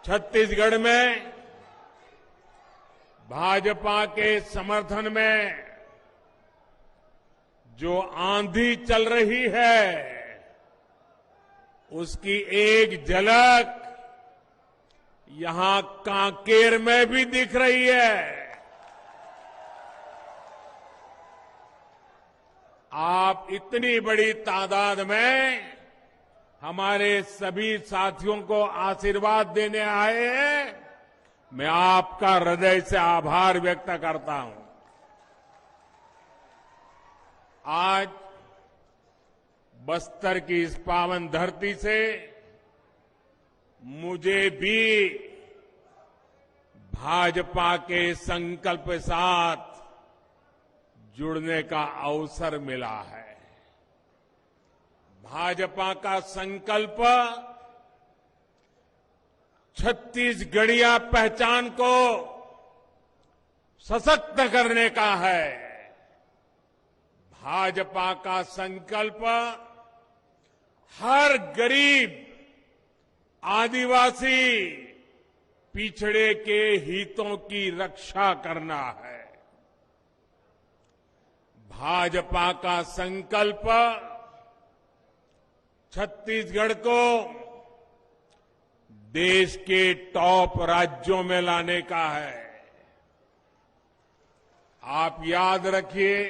छत्तीसगढ़ में भाजपा के समर्थन में जो आंधी चल रही है उसकी एक झलक यहां कांकेर में भी दिख रही है। आप इतनी बड़ी तादाद में हमारे सभी साथियों को आशीर्वाद देने आए हैं, मैं आपका हृदय से आभार व्यक्त करता हूं। आज बस्तर की इस पावन धरती से मुझे भी भाजपा के संकल्प के साथ जुड़ने का अवसर मिला है। भाजपा का संकल्प छत्तीसगढ़िया पहचान को सशक्त करने का है। भाजपा का संकल्प हर गरीब, आदिवासी, पिछड़े के हितों की रक्षा करना है। भाजपा का संकल्प छत्तीसगढ़ को देश के टॉप राज्यों में लाने का है। आप याद रखिए,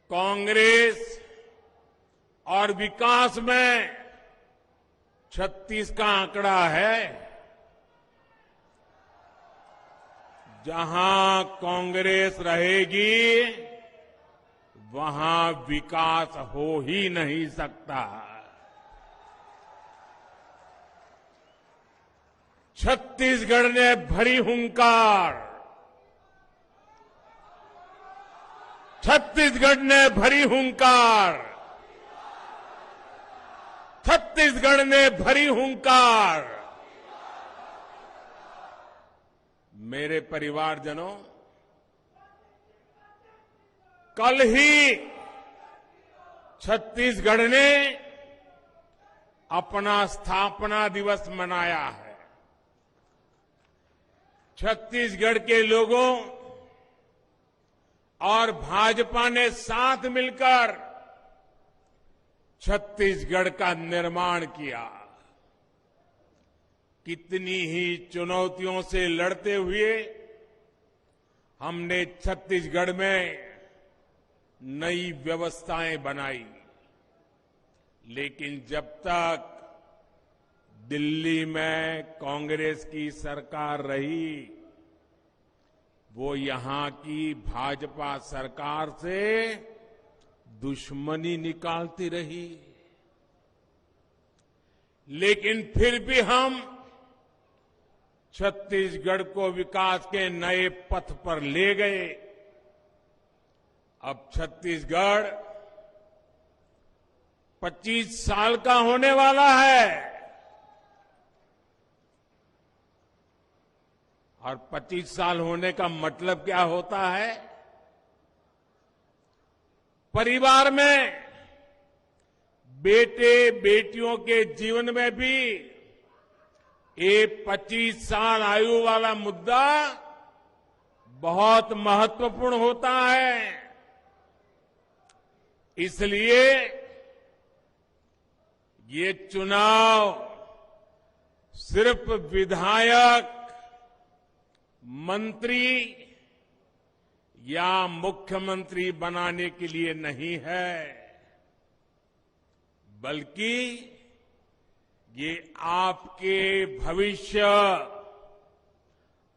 कांग्रेस और विकास में 36 का आंकड़ा है। जहां कांग्रेस रहेगी वहां विकास हो ही नहीं सकता। छत्तीसगढ़ ने भरी हुंकार, छत्तीसगढ़ ने भरी हुंकार, छत्तीसगढ़ ने भरी हुंकार। मेरे परिवारजनों, कल ही छत्तीसगढ़ ने अपना स्थापना दिवस मनाया है। छत्तीसगढ़ के लोगों और भाजपा ने साथ मिलकर छत्तीसगढ़ का निर्माण किया। कितनी ही चुनौतियों से लड़ते हुए हमने छत्तीसगढ़ में नई व्यवस्थाएं बनाई, लेकिन जब तक दिल्ली में कांग्रेस की सरकार रही, वो यहां की भाजपा सरकार से दुश्मनी निकालती रही। लेकिन फिर भी हम छत्तीसगढ़ को विकास के नए पथ पर ले गए। अब छत्तीसगढ़ 25 साल का होने वाला है और 25 साल होने का मतलब क्या होता है? परिवार में बेटे बेटियों के जीवन में भी ये 25 साल आयु वाला मुद्दा बहुत महत्वपूर्ण होता है। इसलिए ये चुनाव सिर्फ विधायक, मंत्री या मुख्यमंत्री बनाने के लिए नहीं है, बल्कि ये आपके भविष्य,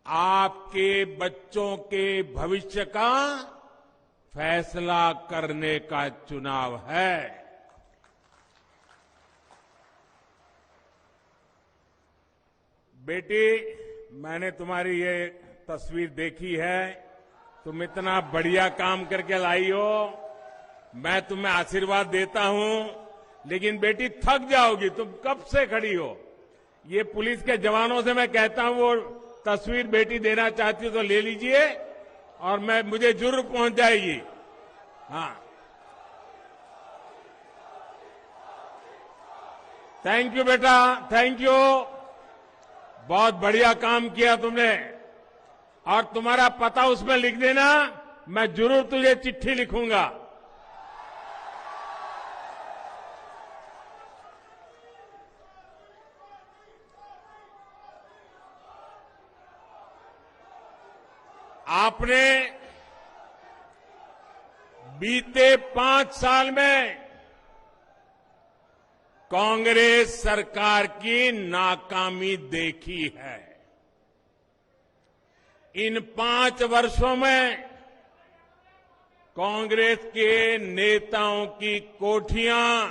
आपके बच्चों के भविष्य का फैसला करने का चुनाव है। बेटी, मैंने तुम्हारी ये तस्वीर देखी है। तुम इतना बढ़िया काम करके लाई हो, मैं तुम्हें आशीर्वाद देता हूं, लेकिन बेटी थक जाओगी। तुम कब से खड़ी हो? ये पुलिस के जवानों से मैं कहता हूं, वो तस्वीर बेटी देना चाहती हो तो ले लीजिए और मुझे जरूर पहुंच जाएगी। हाँ, थैंक यू बेटा, थैंक यू। बहुत बढ़िया काम किया तुमने। और तुम्हारा पता उसमें लिख देना, मैं जरूर तुझे चिट्ठी लिखूंगा। आपने बीते 5 साल में कांग्रेस सरकार की नाकामी देखी है। इन 5 वर्षों में कांग्रेस के नेताओं की कोठियां,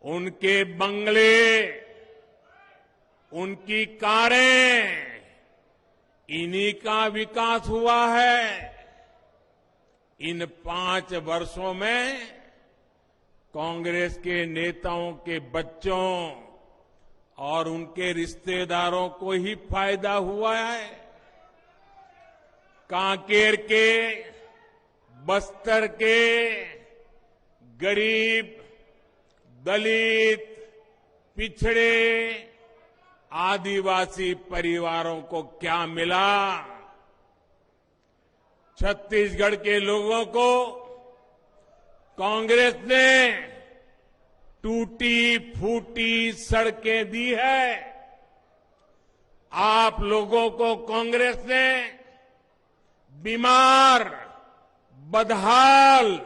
उनके बंगले, उनकी कारें, इन्हीं का विकास हुआ है। इन 5 वर्षों में कांग्रेस के नेताओं के बच्चों और उनके रिश्तेदारों को ही फायदा हुआ है। कांकेर के, बस्तर के गरीब, दलित, पिछड़े, आदिवासी परिवारों को क्या मिला? छत्तीसगढ़ के लोगों को कांग्रेस ने टूटी फूटी सड़कें दी है। आप लोगों को कांग्रेस ने बीमार, बदहाल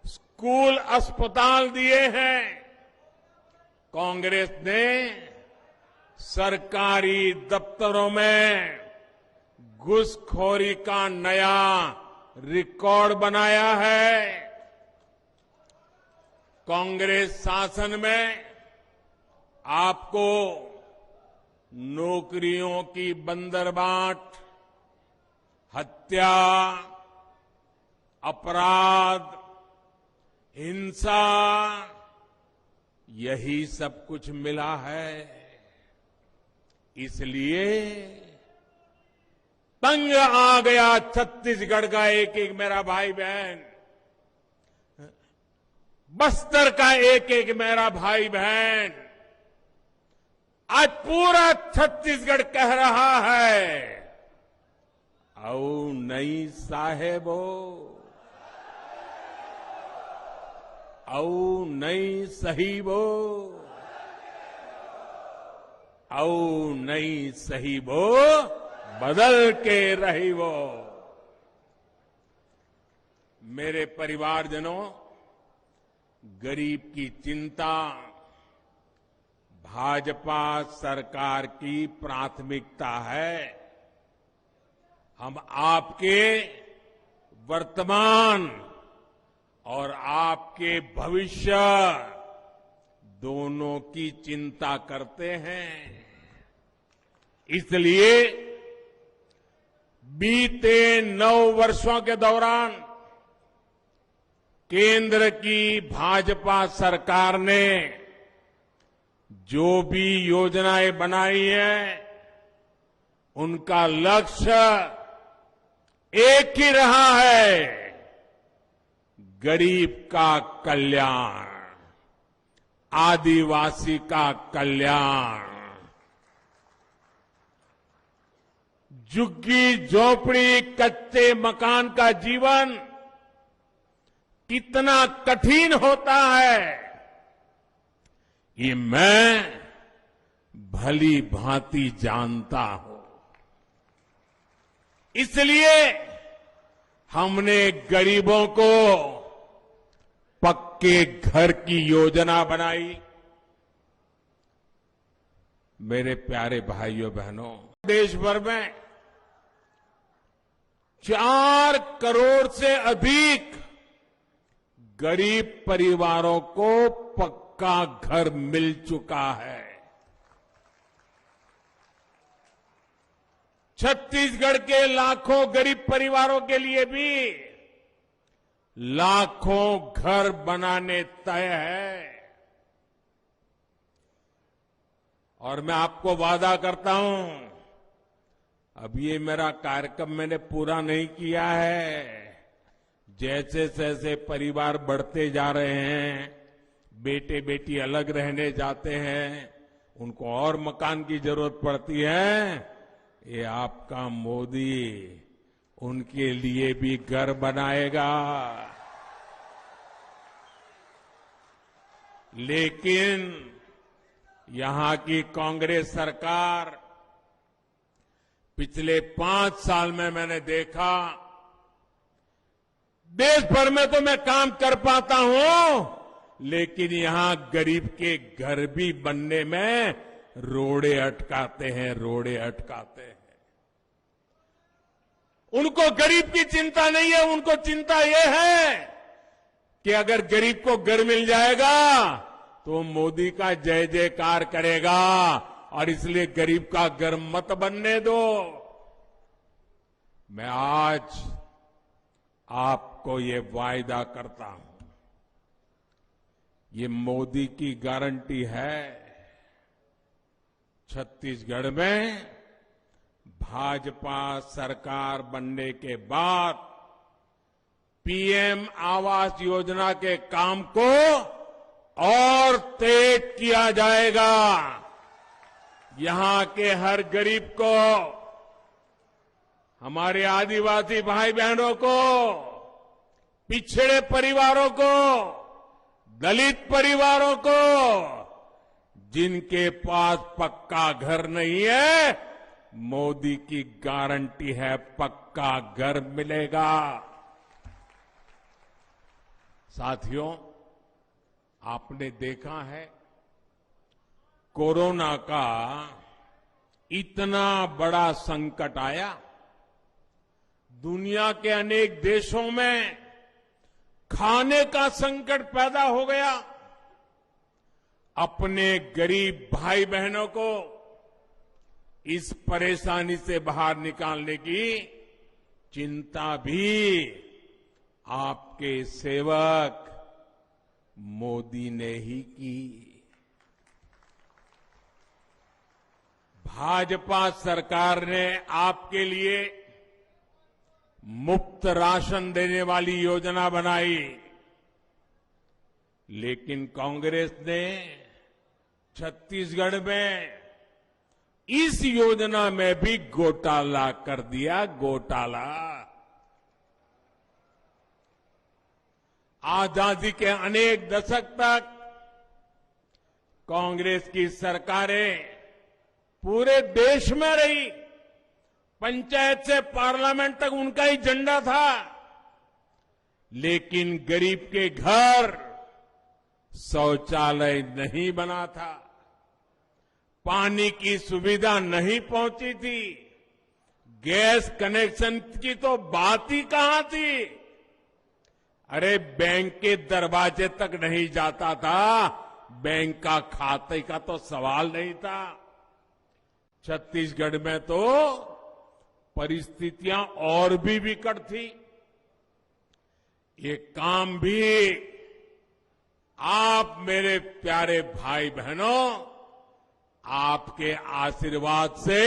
स्कूल, अस्पताल दिए हैं। कांग्रेस ने सरकारी दफ्तरों में घूसखोरी का नया रिकॉर्ड बनाया है। कांग्रेस शासन में आपको नौकरियों की बंदरबाट, हत्या, अपराध, हिंसा, यही सब कुछ मिला है। इसलिए तंग आ गया छत्तीसगढ़ का एक एक मेरा भाई बहन, बस्तर का एक एक मेरा भाई बहन। आज पूरा छत्तीसगढ़ कह रहा है, औ नहीं साहेबो, औ नहीं सहीबो, औ नहीं सहीबो, बदल के रही वो। मेरे परिवारजनों, गरीब की चिंता भाजपा सरकार की प्राथमिकता है। हम आपके वर्तमान और आपके भविष्य दोनों की चिंता करते हैं। इसलिए बीते 9 वर्षों के दौरान केंद्र की भाजपा सरकार ने जो भी योजनाएं बनाई हैं, उनका लक्ष्य एक ही रहा है, गरीब का कल्याण, आदिवासी का कल्याण। झुग्गी झोपड़ी, कच्चे मकान का जीवन कितना कठिन होता है, ये मैं भली भांति जानता हूं। इसलिए हमने गरीबों को पक्के घर की योजना बनाई। मेरे प्यारे भाइयों बहनों, देश भर में 4 करोड़ से अधिक गरीब परिवारों को पक्का घर मिल चुका है। छत्तीसगढ़ के लाखों गरीब परिवारों के लिए भी लाखों घर बनाने तय है। और मैं आपको वादा करता हूं, अब ये मेरा कार्यक्रम मैंने पूरा नहीं किया है। जैसे जैसे परिवार बढ़ते जा रहे हैं, बेटे बेटी अलग रहने जाते हैं, उनको और मकान की जरूरत पड़ती है, ये आपका मोदी उनके लिए भी घर बनाएगा। लेकिन यहां की कांग्रेस सरकार पिछले 5 साल में मैंने देखा, देश भर में तो मैं काम कर पाता हूं, लेकिन यहां गरीब के घर भी बनने में रोड़े अटकाते हैं, रोड़े अटकाते हैं। उनको गरीब की चिंता नहीं है, उनको चिंता यह है कि अगर गरीब को घर मिल जाएगा तो मोदी का जय जयकार करेगा, और इसलिए गरीब का घर मत बनने दो। मैं आज आपको ये वायदा करता हूं, ये मोदी की गारंटी है, छत्तीसगढ़ में भाजपा सरकार बनने के बाद पीएम आवास योजना के काम को और तेज किया जाएगा। यहां के हर गरीब को, हमारे आदिवासी भाई बहनों को, पिछड़े परिवारों को, दलित परिवारों को, जिनके पास पक्का घर नहीं है, मोदी की गारंटी है पक्का घर मिलेगा। साथियों, आपने देखा है कोरोना का इतना बड़ा संकट आया, दुनिया के अनेक देशों में खाने का संकट पैदा हो गया। अपने गरीब भाई बहनों को इस परेशानी से बाहर निकालने की चिंता भी आपके सेवक मोदी ने ही की। भाजपा सरकार ने आपके लिए मुफ्त राशन देने वाली योजना बनाई, लेकिन कांग्रेस ने छत्तीसगढ़ में इस योजना में भी घोटाला कर दिया, घोटाला। आजादी के अनेक दशक तक कांग्रेस की सरकारें पूरे देश में रही, पंचायत से पार्लियामेंट तक उनका ही झंडा था, लेकिन गरीब के घर शौचालय नहीं बना था, पानी की सुविधा नहीं पहुंची थी, गैस कनेक्शन की तो बात ही कहां थी। अरे बैंक के दरवाजे तक नहीं जाता था, बैंक का खाते का तो सवाल नहीं था। छत्तीसगढ़ में तो परिस्थितियां और भी विकट थी। ये काम भी आप मेरे प्यारे भाई बहनों, आपके आशीर्वाद से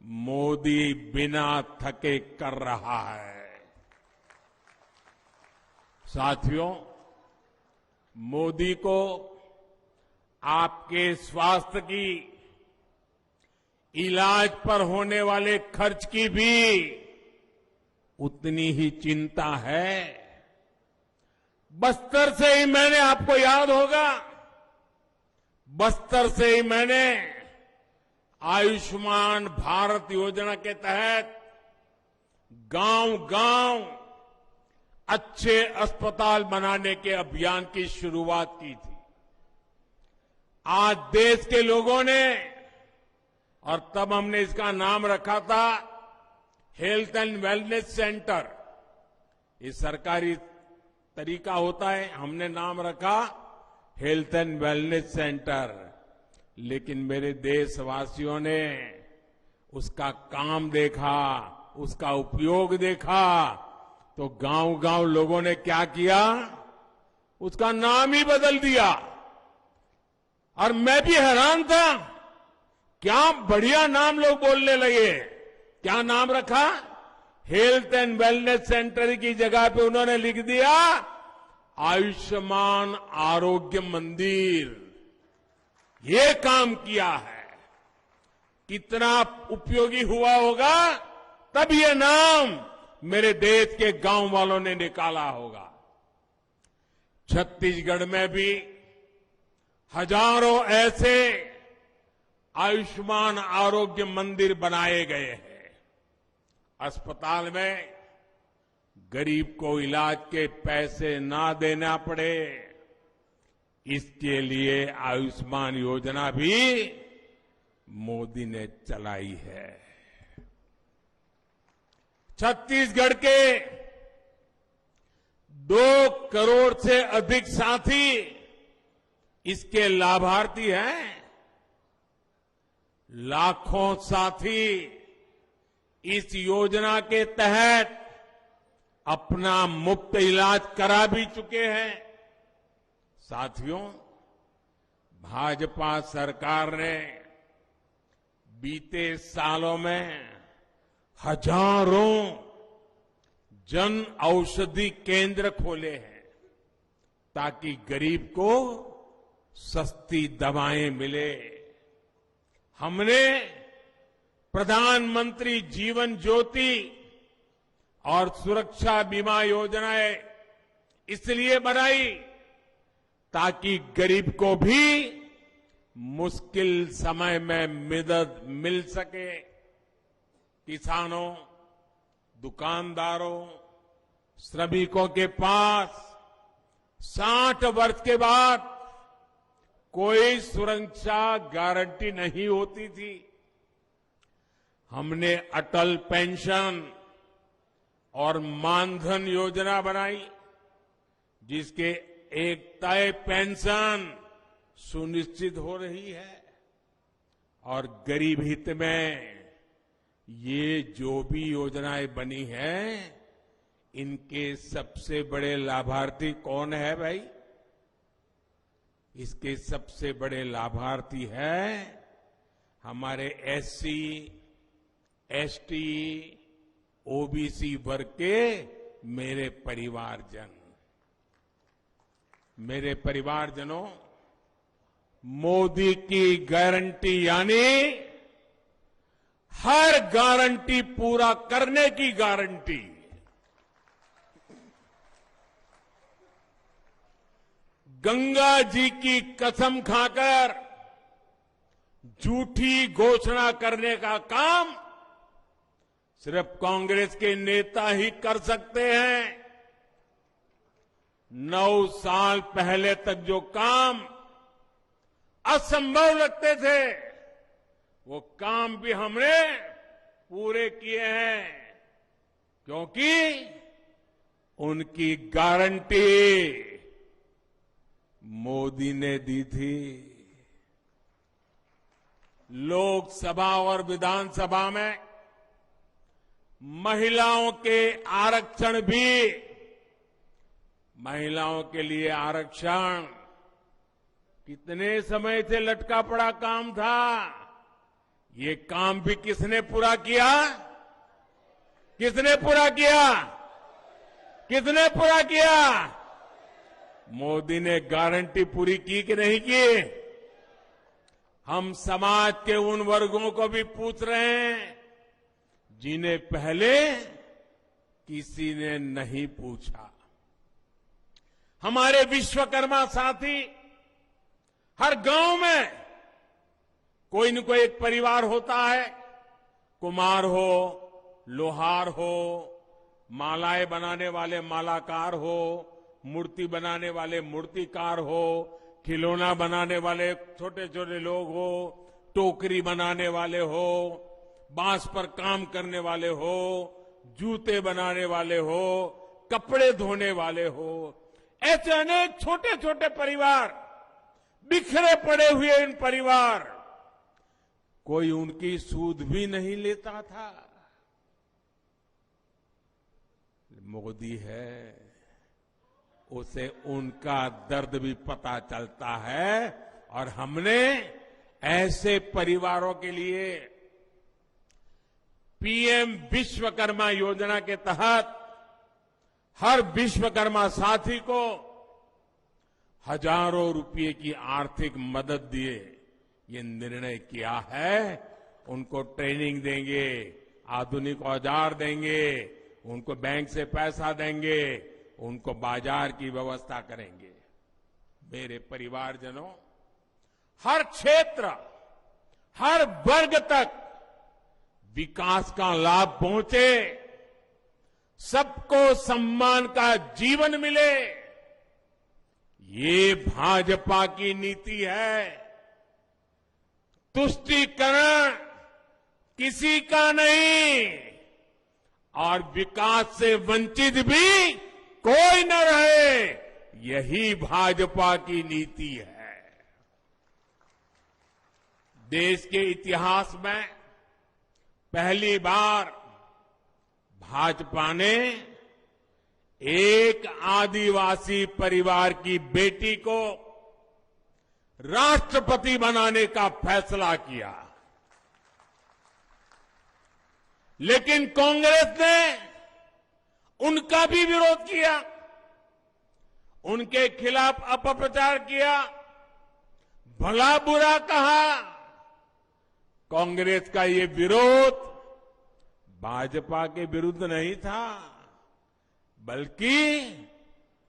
मोदी बिना थके कर रहा है। साथियों, मोदी को आपके स्वास्थ्य की, इलाज पर होने वाले खर्च की भी उतनी ही चिंता है। बस्तर से ही मैंने, आपको याद होगा, बस्तर से ही मैंने आयुष्मान भारत योजना के तहत गांव-गांव अच्छे अस्पताल बनाने के अभियान की शुरुआत की थी। आज देश के लोगों ने, और तब हमने इसका नाम रखा था हेल्थ एंड वेलनेस सेंटर, ये सरकारी तरीका होता है, हमने नाम रखा हेल्थ एंड वेलनेस सेंटर। लेकिन मेरे देशवासियों ने उसका काम देखा, उसका उपयोग देखा, तो गांव-गांव लोगों ने क्या किया, उसका नाम ही बदल दिया। और मैं भी हैरान था, क्या बढ़िया नाम लोग बोलने लगे। क्या नाम रखा? हेल्थ एंड वेलनेस सेंटर की जगह पे उन्होंने लिख दिया आयुष्मान आरोग्य मंदिर। ये काम किया है, कितना उपयोगी हुआ होगा, तब ये नाम मेरे देश के गांव वालों ने निकाला होगा। छत्तीसगढ़ में भी हजारों ऐसे आयुष्मान आरोग्य मंदिर बनाए गए हैं। अस्पताल में गरीब को इलाज के पैसे ना देना पड़े, इसके लिए आयुष्मान योजना भी मोदी ने चलाई है। छत्तीसगढ़ के 2 करोड़ से अधिक साथी इसके लाभार्थी हैं। लाखों साथी इस योजना के तहत अपना मुफ्त इलाज करा भी चुके हैं। साथियों, भाजपा सरकार ने बीते सालों में हजारों जन औषधि केंद्र खोले हैं ताकि गरीब को सस्ती दवाएं मिले। हमने प्रधानमंत्री जीवन ज्योति और सुरक्षा बीमा योजनाएं इसलिए बनाई ताकि गरीब को भी मुश्किल समय में मदद मिल सके। किसानों, दुकानदारों, श्रमिकों के पास 60 वर्ष के बाद कोई सुरक्षा गारंटी नहीं होती थी। हमने अटल पेंशन और मानधन योजना बनाई, जिसके एक तय पेंशन सुनिश्चित हो रही है। और गरीब हित में ये जो भी योजनाएं बनी हैं, इनके सबसे बड़े लाभार्थी कौन है भाई? इसके सबसे बड़े लाभार्थी हैं हमारे एससी, एसटी, ओबीसी वर्ग के मेरे परिवारजन। मेरे परिवारजनों, मोदी की गारंटी यानी हर गारंटी पूरा करने की गारंटी। गंगा जी की कसम खाकर झूठी घोषणा करने का काम सिर्फ कांग्रेस के नेता ही कर सकते हैं। 9 साल पहले तक जो काम असंभव लगते थे, वो काम भी हमने पूरे किए हैं, क्योंकि उनकी गारंटी मोदी ने दी थी। लोकसभा और विधानसभा में महिलाओं के आरक्षण भी, महिलाओं के लिए आरक्षण कितने समय से लटका पड़ा काम था। ये काम भी किसने पूरा किया? किसने पूरा किया? किसने पूरा किया? मोदी ने गारंटी पूरी की कि नहीं की? हम समाज के उन वर्गों को भी पूछ रहे हैं जिन्हें पहले किसी ने नहीं पूछा। हमारे विश्वकर्मा साथी, हर गांव में कोई न कोई एक परिवार होता है। कुम्हार हो, लोहार हो, मालाएं बनाने वाले मालाकार हो, मूर्ति बनाने वाले मूर्तिकार हो, खिलौना बनाने वाले छोटे छोटे लोग हो, टोकरी बनाने वाले हो, बांस पर काम करने वाले हो, जूते बनाने वाले हो, कपड़े धोने वाले हो, ऐसे अनेक छोटे छोटे परिवार, बिखरे पड़े हुए इन परिवार, कोई उनकी सूद भी नहीं लेता था। मोदी है, उसे उनका दर्द भी पता चलता है। और हमने ऐसे परिवारों के लिए पीएम विश्वकर्मा योजना के तहत हर विश्वकर्मा साथी को हजारों रुपये की आर्थिक मदद दिए। ये निर्णय किया है, उनको ट्रेनिंग देंगे, आधुनिक औजार देंगे, उनको बैंक से पैसा देंगे, उनको बाजार की व्यवस्था करेंगे। मेरे परिवारजनों, हर क्षेत्र, हर वर्ग तक विकास का लाभ पहुंचे, सबको सम्मान का जीवन मिले, ये भाजपा की नीति है। तुष्टीकरण किसी का नहीं और विकास से वंचित भी कोई न रहे, यही भाजपा की नीति है। देश के इतिहास में पहली बार भाजपा ने एक आदिवासी परिवार की बेटी को राष्ट्रपति बनाने का फैसला किया, लेकिन कांग्रेस ने उनका भी विरोध किया, उनके खिलाफ अपप्रचार किया, भला बुरा कहा। कांग्रेस का ये विरोध भाजपा के विरुद्ध नहीं था, बल्कि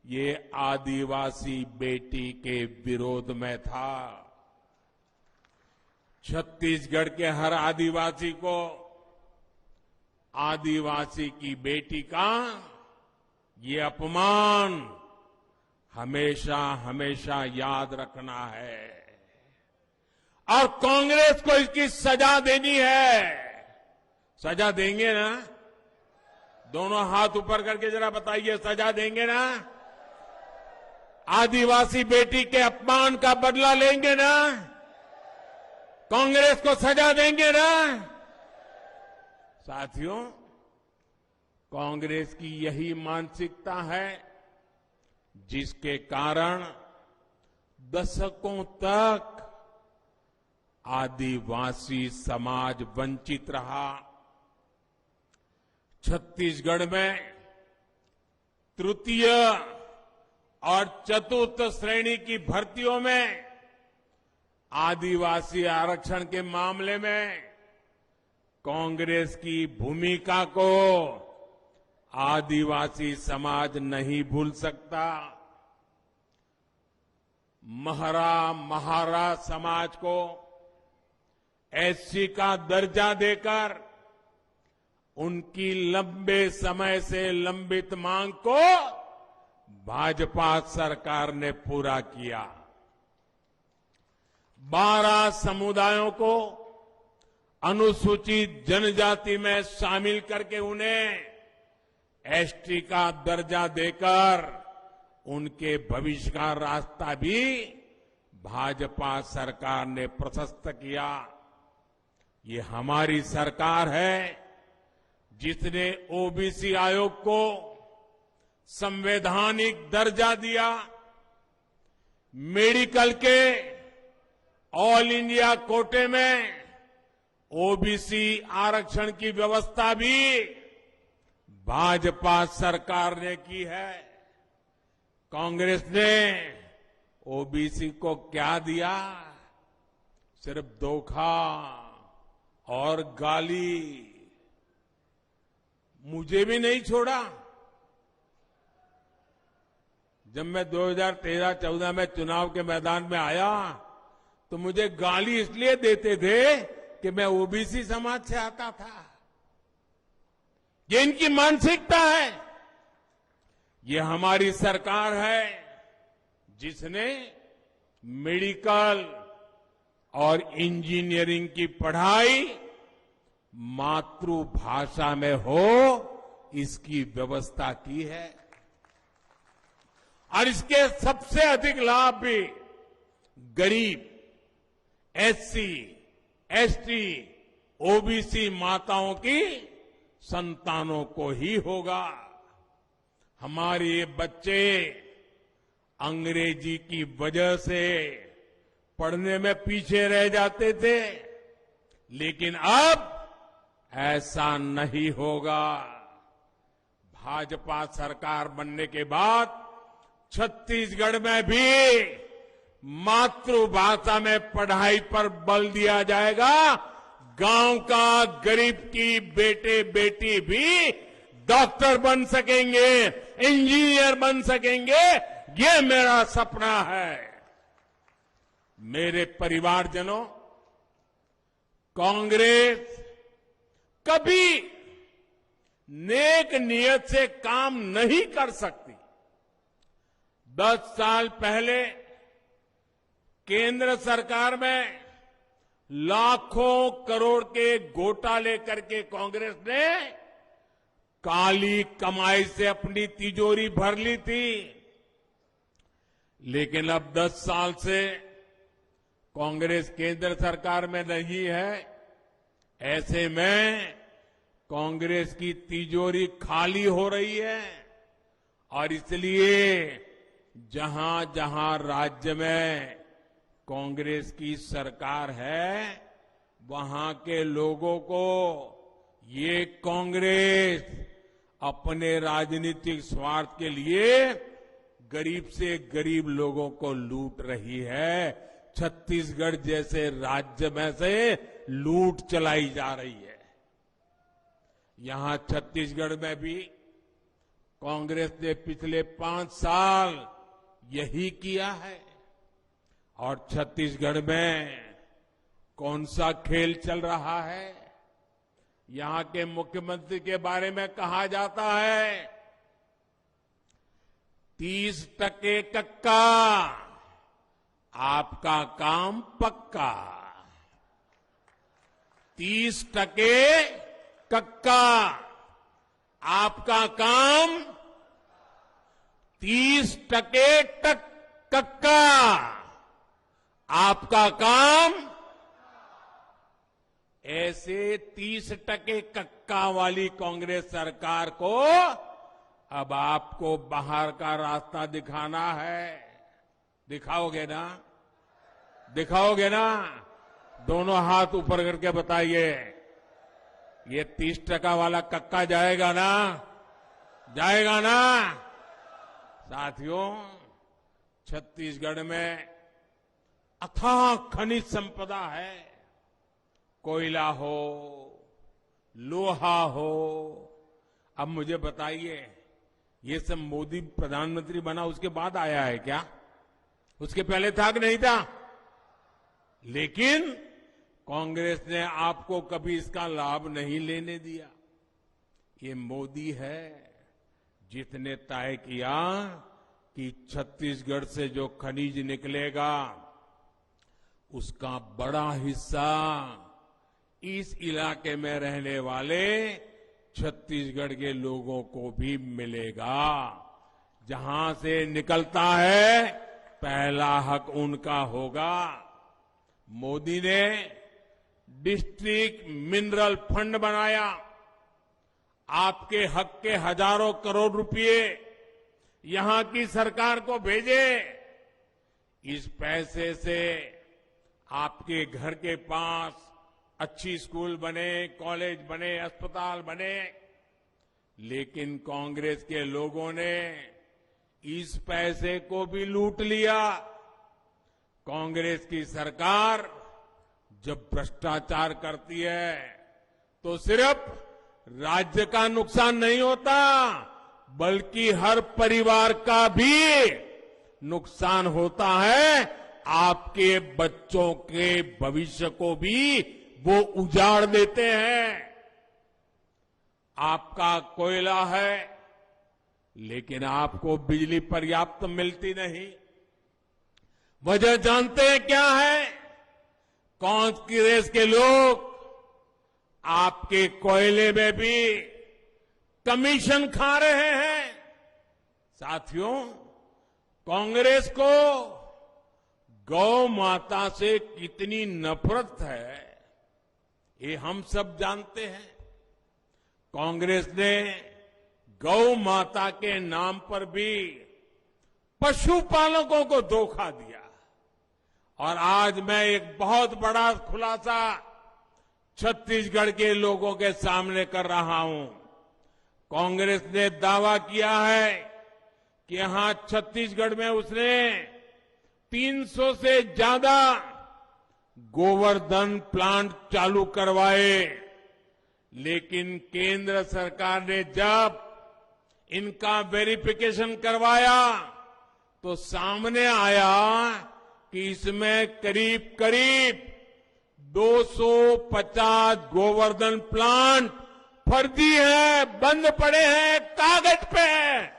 ये आदिवासी बेटी के विरोध में था। छत्तीसगढ़ के हर आदिवासी को आदिवासी की बेटी का ये अपमान हमेशा हमेशा याद रखना है और कांग्रेस को इसकी सजा देनी है। सजा देंगे ना? दोनों हाथ ऊपर करके जरा बताइए, सजा देंगे ना? आदिवासी बेटी के अपमान का बदला लेंगे ना? कांग्रेस को सजा देंगे ना? साथियों, कांग्रेस की यही मानसिकता है जिसके कारण दशकों तक आदिवासी समाज वंचित रहा। छत्तीसगढ़ में तृतीय और चतुर्थ श्रेणी की भर्तियों में आदिवासी आरक्षण के मामले में कांग्रेस की भूमिका को आदिवासी समाज नहीं भूल सकता। महरा महारा समाज को एससी का दर्जा देकर उनकी लंबे समय से लंबित मांग को भाजपा सरकार ने पूरा किया। 12 समुदायों को अनुसूचित जनजाति में शामिल करके उन्हें एसटी का दर्जा देकर उनके भविष्य का रास्ता भी भाजपा सरकार ने प्रशस्त किया। ये हमारी सरकार है जिसने ओबीसी आयोग को संवैधानिक दर्जा दिया, मेडिकल के ऑल इंडिया कोटे में ओबीसी आरक्षण की व्यवस्था भी भाजपा सरकार ने की है। कांग्रेस ने ओबीसी को क्या दिया? सिर्फ धोखा और गाली। मुझे भी नहीं छोड़ा। जब मैं 2013-14 में चुनाव के मैदान में आया तो मुझे गाली इसलिए देते थे कि मैं ओबीसी समाज से आता था। ये इनकी मानसिकता है। ये हमारी सरकार है जिसने मेडिकल और इंजीनियरिंग की पढ़ाई मातृभाषा में हो, इसकी व्यवस्था की है। और इसके सबसे अधिक लाभ भी गरीब, एससी, एसटी, ओबीसी माताओं की संतानों को ही होगा। हमारे ये बच्चे अंग्रेजी की वजह से पढ़ने में पीछे रह जाते थे, लेकिन अब ऐसा नहीं होगा। भाजपा सरकार बनने के बाद छत्तीसगढ़ में भी मातृभाषा में पढ़ाई पर बल दिया जाएगा। गांव का गरीब की बेटे बेटी भी डॉक्टर बन सकेंगे, इंजीनियर बन सकेंगे। ये मेरा सपना है। मेरे परिवारजनों, कांग्रेस कभी नेक नियत से काम नहीं कर सकती। 10 साल पहले केंद्र सरकार में लाखों करोड़ के घोटाले करके कांग्रेस ने काली कमाई से अपनी तिजोरी भर ली थी। लेकिन अब 10 साल से कांग्रेस केंद्र सरकार में नहीं है। ऐसे में कांग्रेस की तिजोरी खाली हो रही है और इसलिए जहां जहां राज्य में कांग्रेस की सरकार है, वहां के लोगों को ये कांग्रेस अपने राजनीतिक स्वार्थ के लिए गरीब से गरीब लोगों को लूट रही है। छत्तीसगढ़ जैसे राज्य में से लूट चलाई जा रही है। यहां छत्तीसगढ़ में भी कांग्रेस ने पिछले 5 साल यही किया है। और छत्तीसगढ़ में कौन सा खेल चल रहा है? यहां के मुख्यमंत्री के बारे में कहा जाता है 30% कक्का, आपका काम पक्का। 30% कक्का, आपका काम 30% कक्का, आपका काम। ऐसे 30% कक्का वाली कांग्रेस सरकार को अब आपको बाहर का रास्ता दिखाना है। दिखाओगे ना? दिखाओगे ना? दोनों हाथ ऊपर करके बताइए, ये 30% वाला कक्का जाएगा ना? जाएगा ना? साथियों, छत्तीसगढ़ में अथाह खनिज संपदा है। कोयला हो, लोहा हो। अब मुझे बताइए, ये सब मोदी प्रधानमंत्री बना उसके बाद आया है क्या? उसके पहले था कि नहीं था? लेकिन कांग्रेस ने आपको कभी इसका लाभ नहीं लेने दिया। ये मोदी है जिसने तय किया कि छत्तीसगढ़ से जो खनिज निकलेगा उसका बड़ा हिस्सा इस इलाके में रहने वाले छत्तीसगढ़ के लोगों को भी मिलेगा। जहां से निकलता है पहला हक उनका होगा। मोदी ने डिस्ट्रिक्ट मिनरल फंड बनाया। आपके हक के हजारों करोड़ रुपए यहां की सरकार को भेजे। इस पैसे से आपके घर के पास अच्छी स्कूल बने, कॉलेज बने, अस्पताल बने। लेकिन कांग्रेस के लोगों ने इस पैसे को भी लूट लिया। कांग्रेस की सरकार जब भ्रष्टाचार करती है तो सिर्फ राज्य का नुकसान नहीं होता, बल्कि हर परिवार का भी नुकसान होता है। आपके बच्चों के भविष्य को भी वो उजाड़ देते हैं। आपका कोयला है, लेकिन आपको बिजली पर्याप्त मिलती नहीं। वजह जानते हैं क्या है? कांग्रेस के लोग आपके कोयले में भी कमीशन खा रहे हैं। साथियों, कांग्रेस को गौ माता से कितनी नफरत है, ये हम सब जानते हैं। कांग्रेस ने गौ माता के नाम पर भी पशुपालकों को धोखा दिया। और आज मैं एक बहुत बड़ा खुलासा छत्तीसगढ़ के लोगों के सामने कर रहा हूं। कांग्रेस ने दावा किया है कि यहां छत्तीसगढ़ में उसने 300 से ज्यादा गोवर्धन प्लांट चालू करवाए, लेकिन केंद्र सरकार ने जब इनका वेरिफिकेशन करवाया तो सामने आया कि इसमें करीब करीब 250 गोवर्धन प्लांट फर्जी है, बंद पड़े हैं, कागज पे है।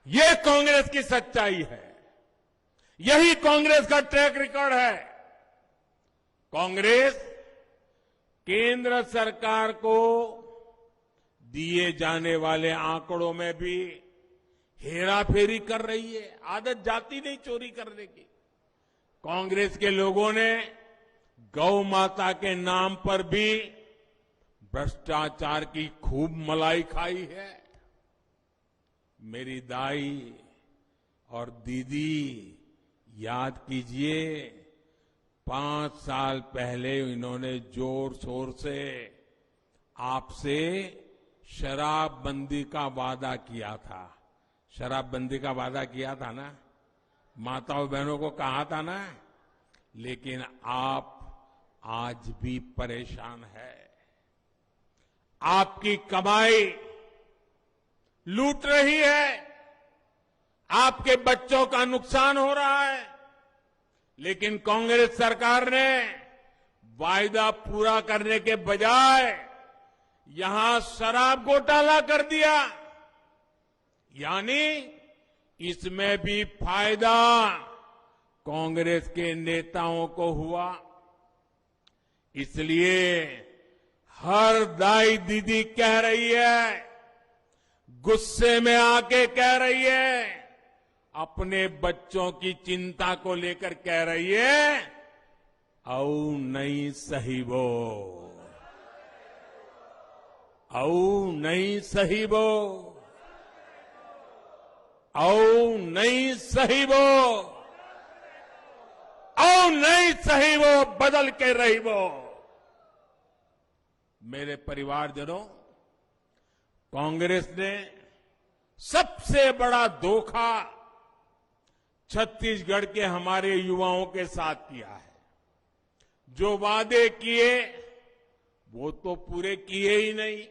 ये कांग्रेस की सच्चाई है, यही कांग्रेस का ट्रैक रिकॉर्ड है। कांग्रेस केंद्र सरकार को दिए जाने वाले आंकड़ों में भी हेराफेरी कर रही है। आदत जाती नहीं चोरी करने की। कांग्रेस के लोगों ने गौ माता के नाम पर भी भ्रष्टाचार की खूब मलाई खाई है। मेरी दाई और दीदी याद कीजिए, 5 साल पहले इन्होंने जोर शोर से आपसे शराबबंदी का वादा किया था। शराबबंदी का वादा किया था ना, माताओं बहनों को कहा था ना, लेकिन आप आज भी परेशान है। आपकी कमाई लूट रही है, आपके बच्चों का नुकसान हो रहा है, लेकिन कांग्रेस सरकार ने वायदा पूरा करने के बजाय यहां शराब घोटाला कर दिया। यानी इसमें भी फायदा कांग्रेस के नेताओं को हुआ। इसलिए हर दाई दीदी कह रही है, गुस्से में आके कह रही है, अपने बच्चों की चिंता को लेकर कह रही है, औ नहीं सही वो, औ नहीं सही वो, औ नहीं सही वो, औ नहीं सही वो, बदल के रही वो। मेरे परिवारजनों, कांग्रेस ने सबसे बड़ा धोखा छत्तीसगढ़ के हमारे युवाओं के साथ किया है। जो वादे किए वो तो पूरे किए ही नहीं,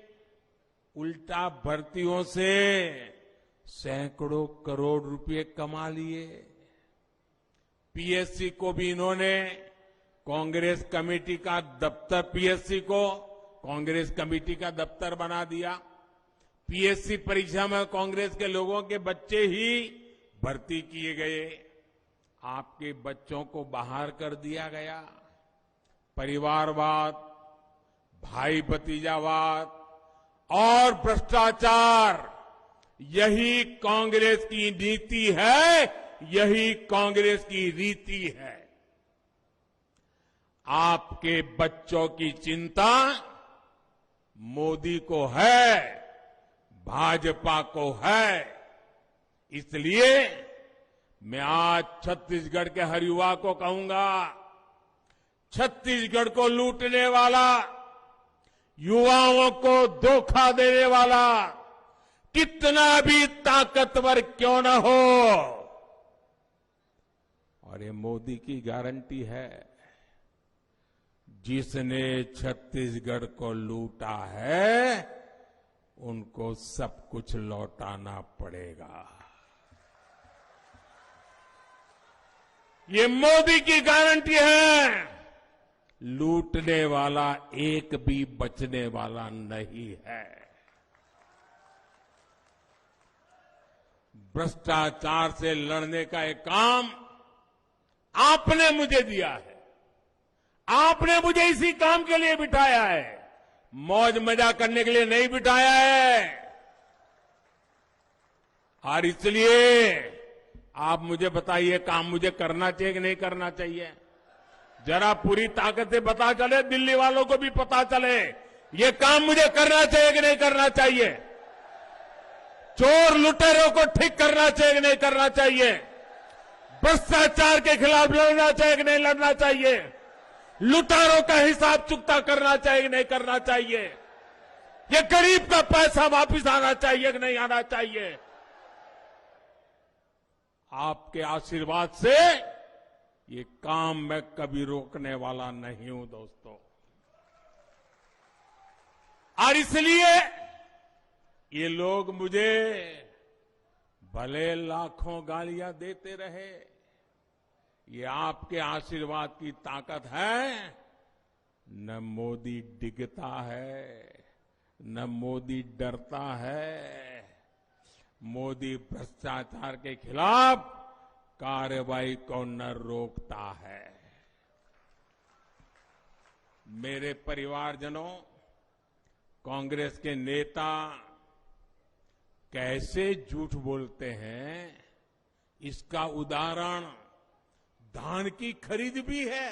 उल्टा भर्तियों से सैकड़ों करोड़ रुपए कमा लिए। पीएससी को भी इन्होंने कांग्रेस कमेटी का दफ्तर, पीएससी को कांग्रेस कमेटी का दफ्तर बना दिया। पीएससी परीक्षा में कांग्रेस के लोगों के बच्चे ही भर्ती किए गए। आपके बच्चों को बाहर कर दिया गया। परिवारवाद, भाई भतीजावाद और भ्रष्टाचार, यही कांग्रेस की नीति है, यही कांग्रेस की रीति है। आपके बच्चों की चिंता मोदी को है, भाजपा को है। इसलिए मैं आज छत्तीसगढ़ के हर युवा को कहूंगा, छत्तीसगढ़ को लूटने वाला, युवाओं को धोखा देने वाला कितना भी ताकतवर क्यों न हो, और ये मोदी की गारंटी है, जिसने छत्तीसगढ़ को लूटा है उनको सब कुछ लौटाना पड़ेगा। ये मोदी की गारंटी है। लूटने वाला एक भी बचने वाला नहीं है। भ्रष्टाचार से लड़ने का एक काम आपने मुझे दिया है। आपने मुझे इसी काम के लिए बिठाया है, मौज मजा करने के लिए नहीं बिठाया है। और इसलिए आप मुझे बताइए, काम मुझे करना चाहिए कि नहीं करना चाहिए? जरा पूरी ताकत से पता चले, दिल्ली वालों को भी पता चले, ये काम मुझे करना चाहिए कि नहीं करना चाहिए? चोर लुटेरों को ठीक करना चाहिए कि नहीं करना चाहिए? भ्रष्टाचार के खिलाफ लड़ना चाहिए कि नहीं लड़ना चाहिए? लुटारों का हिसाब चुकता करना चाहिए कि नहीं करना चाहिए? ये गरीब का पैसा वापिस आना चाहिए कि नहीं आना चाहिए? आपके आशीर्वाद से ये काम मैं कभी रोकने वाला नहीं हूं दोस्तों। और इसलिए ये लोग मुझे भले लाखों गालियां देते रहे, ये आपके आशीर्वाद की ताकत है। न मोदी डिगता है, न मोदी डरता है। मोदी भ्रष्टाचार के खिलाफ कार्रवाई को न रोकता है। मेरे परिवारजनों, कांग्रेस के नेता कैसे झूठ बोलते हैं, इसका उदाहरण धान की खरीद भी है।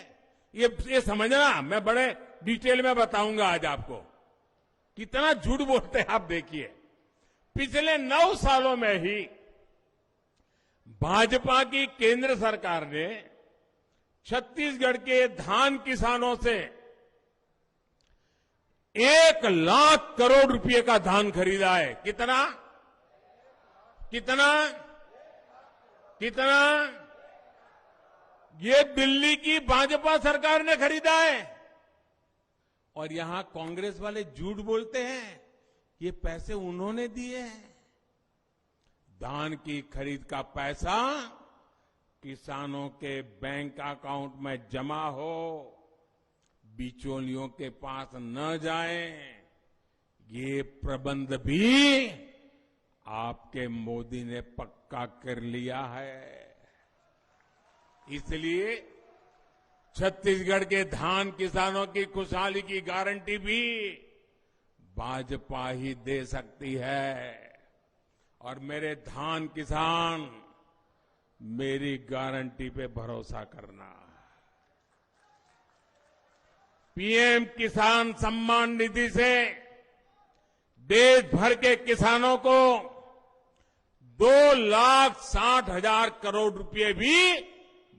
ये समझना, मैं बड़े डिटेल में बताऊंगा आज आपको कितना झूठ बोलते हैं। आप देखिए, पिछले 9 सालों में ही भाजपा की केंद्र सरकार ने छत्तीसगढ़ के धान किसानों से 1 लाख करोड़ रुपए का धान खरीदा है। कितना कितना कितना? ये दिल्ली की भाजपा सरकार ने खरीदा है। और यहां कांग्रेस वाले झूठ बोलते हैं ये पैसे उन्होंने दिए हैं। धान की खरीद का पैसा किसानों के बैंक अकाउंट में जमा हो, बिचौलियों के पास न जाए, ये प्रबंध भी आपके मोदी ने पक्का कर लिया है। इसलिए छत्तीसगढ़ के धान किसानों की खुशहाली की गारंटी भी भाजपा ही दे सकती है। और मेरे धान किसान, मेरी गारंटी पे भरोसा करना। पीएम किसान सम्मान निधि से देश भर के किसानों को 2,60,000 करोड़ रुपए भी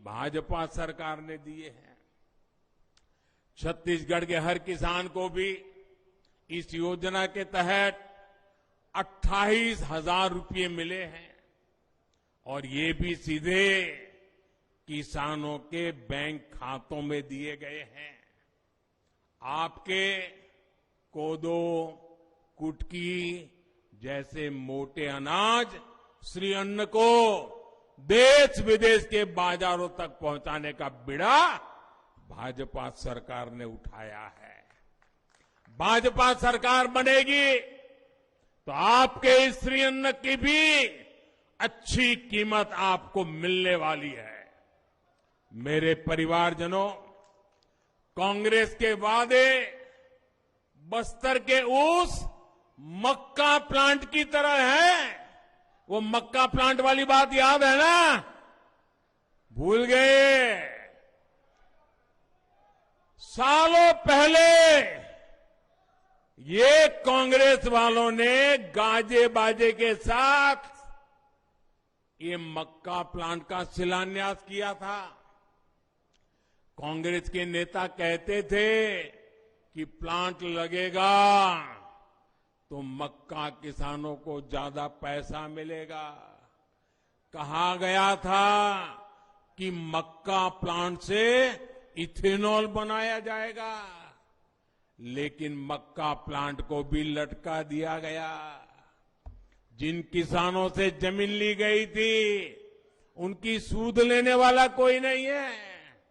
भाजपा सरकार ने दिए हैं। छत्तीसगढ़ के हर किसान को भी इस योजना के तहत 28,000 रुपए मिले हैं और ये भी सीधे किसानों के बैंक खातों में दिए गए हैं। आपके कोदो, कुटकी जैसे मोटे अनाज श्री अन्न को देश विदेश के बाजारों तक पहुंचाने का बीड़ा भाजपा सरकार ने उठाया है। भाजपा सरकार बनेगी तो आपके इस श्री अन्न की भी अच्छी कीमत आपको मिलने वाली है। मेरे परिवारजनों, कांग्रेस के वादे बस्तर के उस मक्का प्लांट की तरह है। वो मक्का प्लांट वाली बात याद है ना? भूल गए? सालों पहले ये कांग्रेस वालों ने गाजे बाजे के साथ ये मक्का प्लांट का शिलान्यास किया था। कांग्रेस के नेता कहते थे कि प्लांट लगेगा तो मक्का किसानों को ज्यादा पैसा मिलेगा। कहा गया था कि मक्का प्लांट से इथेनॉल बनाया जाएगा, लेकिन मक्का प्लांट को भी लटका दिया गया। जिन किसानों से जमीन ली गई थी उनकी सूद लेने वाला कोई नहीं है।